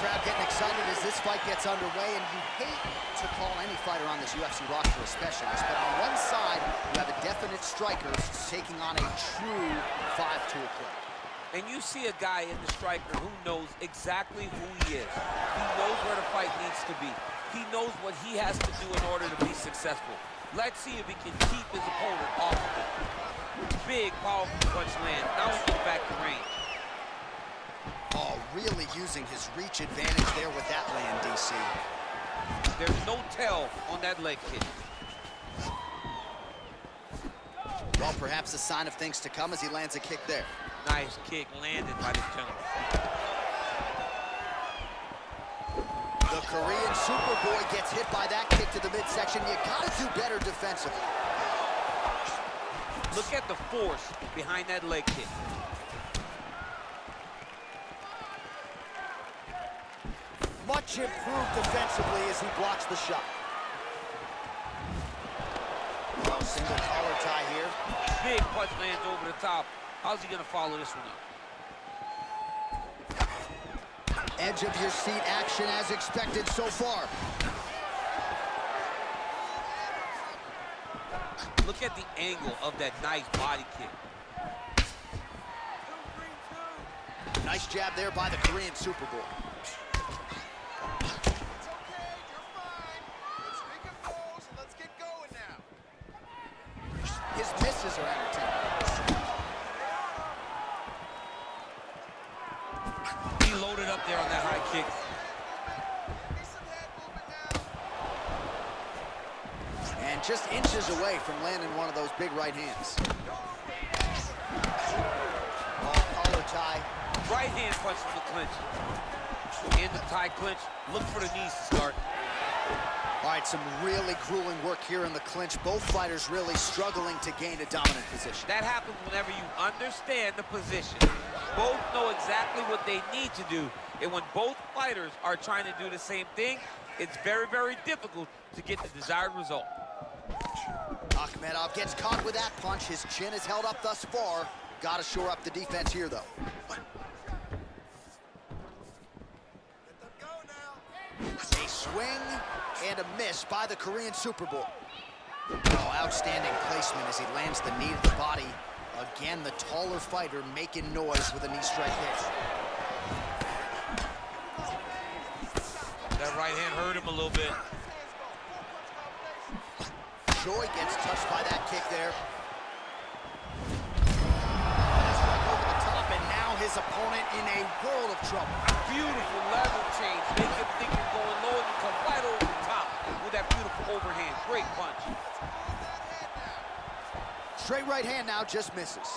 crowd getting excited as this fight gets underway, and you hate to call any fighter on this UFC roster a specialist, but on one side, you have a definite striker taking on a true five-tool player. And you see a guy in the striker who knows exactly who he is. He knows where the fight needs to be. He knows what he has to do in order to be successful. Let's see if he can keep his opponent off of it. Big, powerful punch land. Now he gets back to range. Oh, really using his reach advantage there with that land, DC. There's no tell on that leg kick. Well, perhaps a sign of things to come as he lands a kick there. Nice kick landed by this gentleman. The Korean Superboy gets hit by that kick to the midsection. You gotta do better defensively. Look at the force behind that leg kick. Much improved defensively as he blocks the shot. Oh, single collar tie here. Big punch lands over the top. How's he gonna follow this one up? Edge of your seat action as expected so far. Look at the angle of that nice body kick. Nice jab there by the Korean Superboy. His misses are entertaining. He loaded up there on that high kick. And just inches away from landing one of those big right hands. Oh, collar tie. Right hand punches the clinch. In the tie clinch, look for the knees to start. All right, some really grueling work here in the clinch. Both fighters really struggling to gain a dominant position. That happens whenever you understand the position. Both know exactly what they need to do. And when both fighters are trying to do the same thing, it's very, very difficult to get the desired result. Akhmedov gets caught with that punch. His chin is held up thus far. Got to shore up the defense here, though. A swing and a miss by the Korean Superboy. Oh, outstanding placement as he lands the knee to the body. Again, the taller fighter making noise with a knee strike there. That right hand hurt him a little bit. Joy gets touched by that kick there. Over the top, and now his opponent in a world of trouble. Beautiful level change. Make him think you're going low, and you come right over the top with that beautiful overhand. Great punch. Straight right hand now, just misses.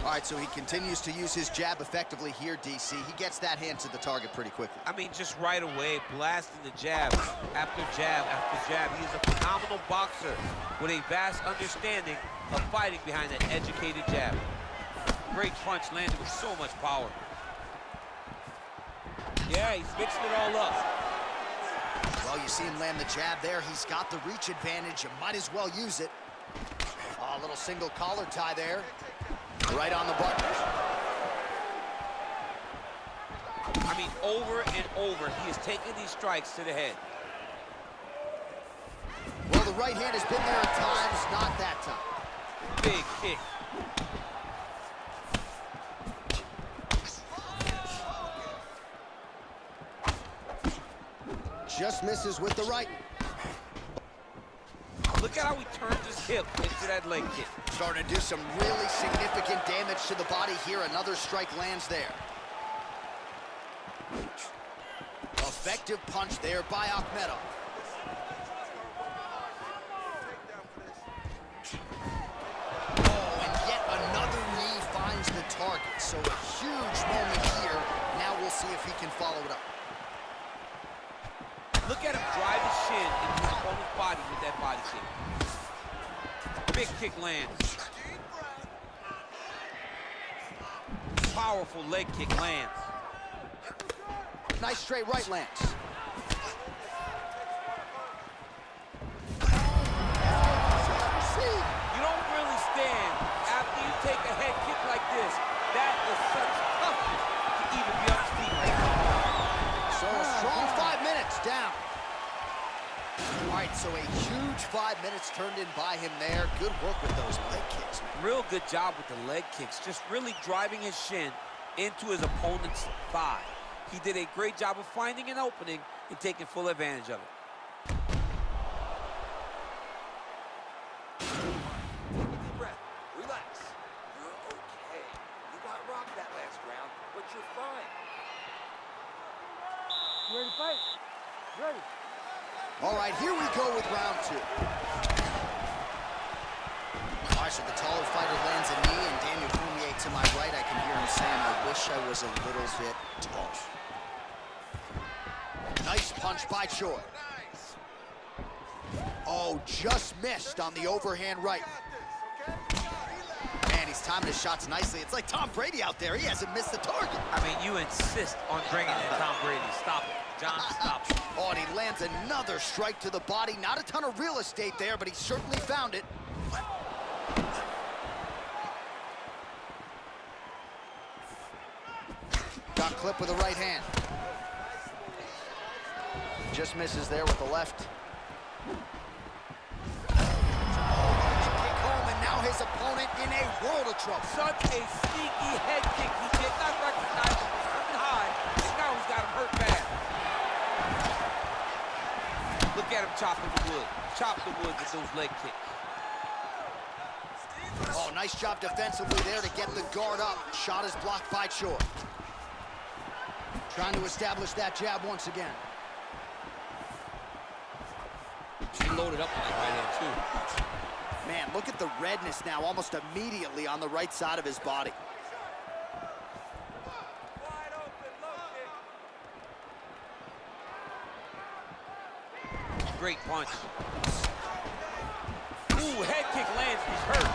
All right, so he continues to use his jab effectively here, DC. He gets that hand to the target pretty quickly. I mean, just right away, blasting the jab after jab after jab. He's a phenomenal boxer with a vast understanding of fighting behind that educated jab. Great punch landed with so much power. Yeah, he's mixing it all up. Well, you see him land the jab there. He's got the reach advantage. You might as well use it. Oh, a little single collar tie there. Right on the button. I mean, over and over, he is taking these strikes to the head. Well, the right hand has been there at times, not that time. Big kick. Just misses with the right. Look at how he turns his hip into that leg kick. Starting to do some really significant damage to the body here. Another strike lands there. Effective punch there by Akhmedov. Oh, and yet another knee finds the target. So a huge moment here. Now we'll see if he can follow it up. Look at him drive his shin into his opponent's body with that body kick. Big kick lands. Powerful leg kick lands. Nice straight right lands. You don't really stand after you take a head kick like this. That is such toughness to even be on his feet like that. So right, so a huge 5 minutes turned in by him there. Good work with those leg kicks, man. Real good job with the leg kicks, just really driving his shin into his opponent's thigh. He did a great job of finding an opening and taking full advantage of it. Take a deep breath. Relax. You're okay. You got rocked that last round, but you're fine. You ready to fight? You ready? All right, here we go with round 2. All right, so the taller fighter lands a knee, and Daniel Cormier to my right, I can hear him saying, I wish I was a little bit taller. Nice punch by Choi. Oh, just missed on the overhand right. Man, he's timing his shots nicely. It's like Tom Brady out there. He hasn't missed the target. I mean, you insist on bringing in Tom Brady. Stop it. John, stop it. Oh, and he lands another strike to the body. Not a ton of real estate there, but he certainly found it. Got clipped with the right hand. Just misses there with the left. Kick home, and now his opponent in a world of trouble. Such a sneaky head kick. He did not recognize it was hurting high, and now he's got him hurt bad. Look at him chopping the wood. Chop the wood with those leg kicks. Oh, nice job defensively there to get the guard up. Shot is blocked by Choi. Trying to establish that jab once again. He loaded up on that right hand, too. Man, look at the redness now almost immediately on the right side of his body. Great punch. Ooh, head kick lands, he's hurt.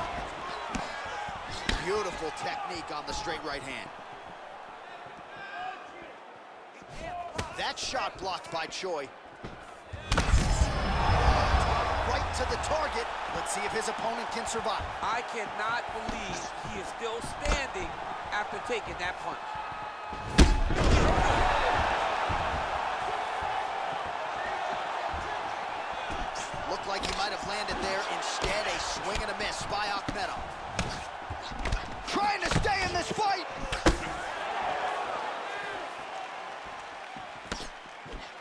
Beautiful technique on the straight right hand. That shot blocked by Choi. Right to the target. Let's see if his opponent can survive. I cannot believe he is still standing after taking that punch. Looked like he might have landed there. Instead, a swing and a miss by Akhmedov. Trying to stay in this fight.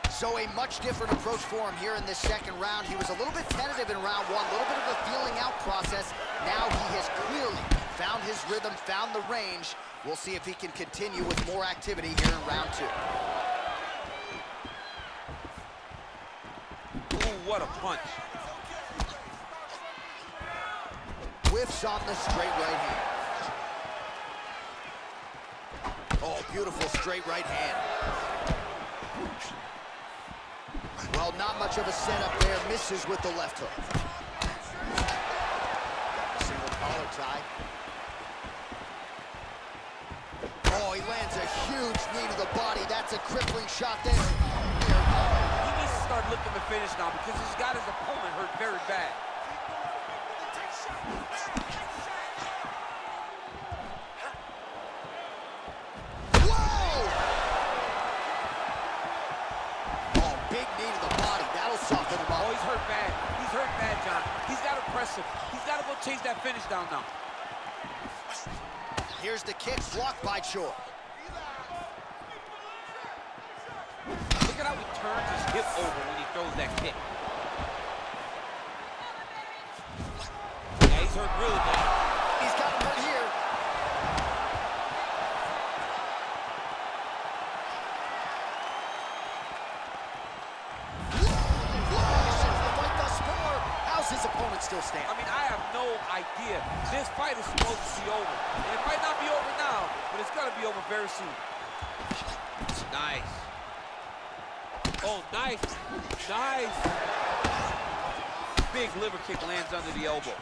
So a much different approach for him here in this second round. He was a little bit tentative in round 1, a little bit of a feeling out process. Now he has clearly found his rhythm, found the range. We'll see if he can continue with more activity here in round 2. Ooh, what a punch. Whiffs on the straight right hand. Oh, beautiful straight right hand. Well, not much of a setup there. Misses with the left hook. Single collar tie. Oh, he lands a huge knee to the body. That's a crippling shot there. He needs to start looking to finish now because he's got his opponent hurt very bad. Soften him up. Oh, he's hurt bad. He's hurt bad, John. He's got to press him. He's got to go chase that finish down now. Here's the kick blocked by Choi. Look at how he turns his hip over when he throws that kick. Yeah, he's hurt really bad. He's got him right here. His opponent still stands. I mean, I have no idea. This fight is supposed to be over. And it might not be over now, but it's going to be over very soon. Nice. Oh, nice. Nice. Big liver kick lands under the elbow.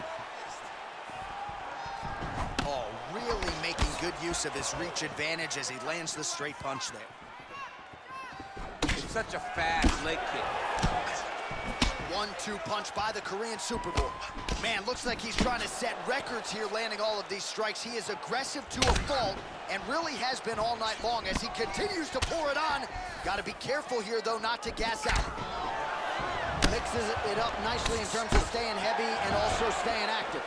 Oh, really making good use of his reach advantage as he lands the straight punch there. It's such a fast leg kick. 1-2 punch by the Korean Super Bowl. Man, looks like he's trying to set records here, landing all of these strikes. He is aggressive to a fault and really has been all night long as he continues to pour it on. Got to be careful here, though, not to gas out. The mixes it up nicely in terms of staying heavy and also staying active.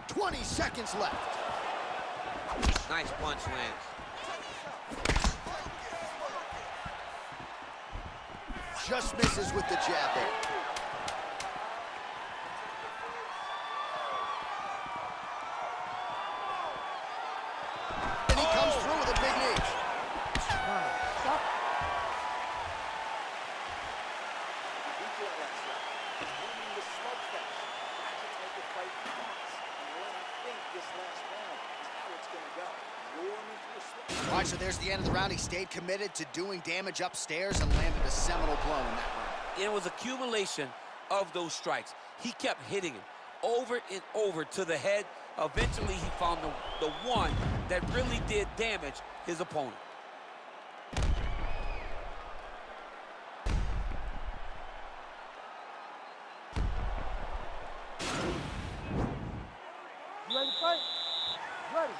"20 seconds left." Nice punch lands. Just misses with the jab there. And he comes through with a big knee. Stop. All right, so there's the end of the round. He stayed committed to doing damage upstairs and landed a seminal blow in that round. It was accumulation of those strikes. He kept hitting him over and over to the head. Eventually, he found the one that really did damage his opponent. You ready to fight? Ready.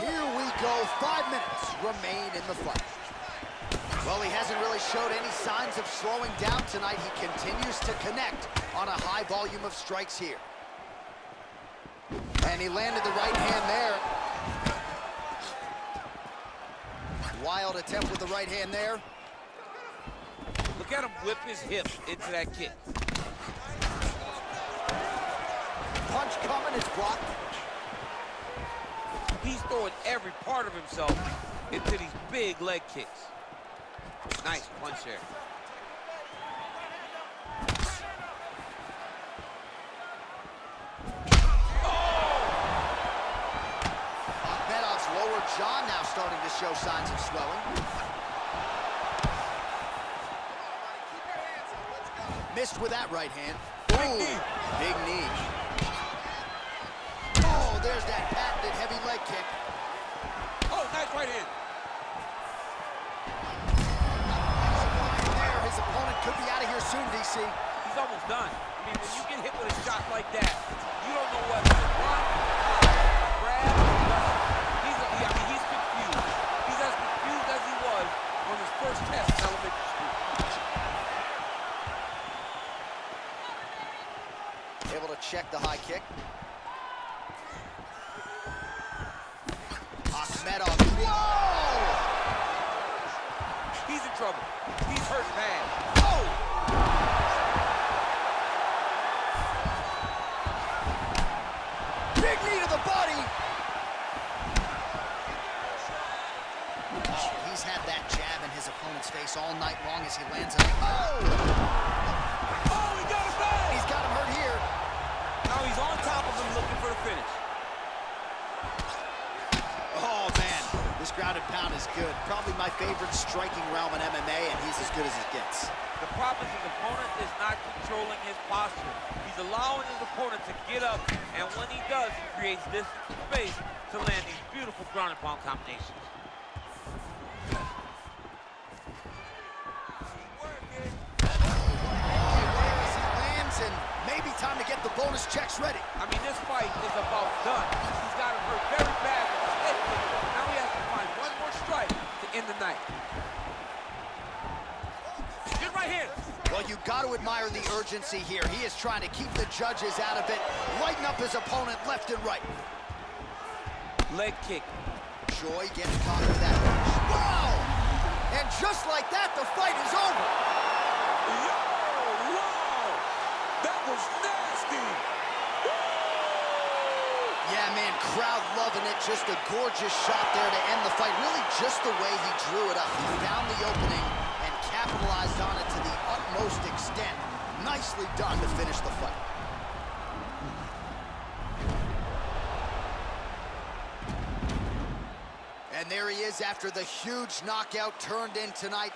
Here we go. 5 minutes remain in the fight. Well, he hasn't really showed any signs of slowing down tonight. He continues to connect on a high volume of strikes here. And he landed the right hand there. Wild attempt with the right hand there. Look at him whip his hip into that kick. Punch coming is blocked. He's throwing every part of himself into these big leg kicks. Nice punch there. Akhmedov's lower jaw now starting to show signs of swelling. Missed with that right hand. Ooh, big knee. Oh, there's that patented heavy leg kick. Oh, nice right hand. There, his opponent could be out of here soon, DC. He's almost done. I mean, when you get hit with a shot like that, you don't know whether to run, grab, he's confused. He's as confused as he was on his first test in elementary school. Able to check the high kick. Akhmedov. Whoa! He's in trouble. He's hurt bad. Oh! Big knee to the body. Oh, he's had that jab in his opponent's face all night long as he lands it. Oh! Oh, he got him back! He's got him hurt here. Now he's on top of him looking for the finish. Oh, man. This ground and pound is good. Probably my favorite striking realm in MMA, and he's as good as it gets. The problem is his opponent is not controlling his posture. He's allowing his opponent to get up, and when he does, he creates this space to land these beautiful ground and pound combinations. As he lands, and maybe time to get the bonus checks ready. I mean, this fight is about done. He's got him hurt very bad with his head kick. Now he has to find one more strike to end the night. Good right hand. Well, you got to admire the urgency here. He is trying to keep the judges out of it, lighten up his opponent left and right. Leg kick. Joy gets caught with that. Wow! And just like that, the fight is over. Wow! That was nasty! Yeah, man, crowd loving it. Just a gorgeous shot there to end the fight. Really just the way he drew it up. He found the opening and capitalized on it to the utmost extent. Nicely done to finish the fight. And there he is after the huge knockout turned in tonight.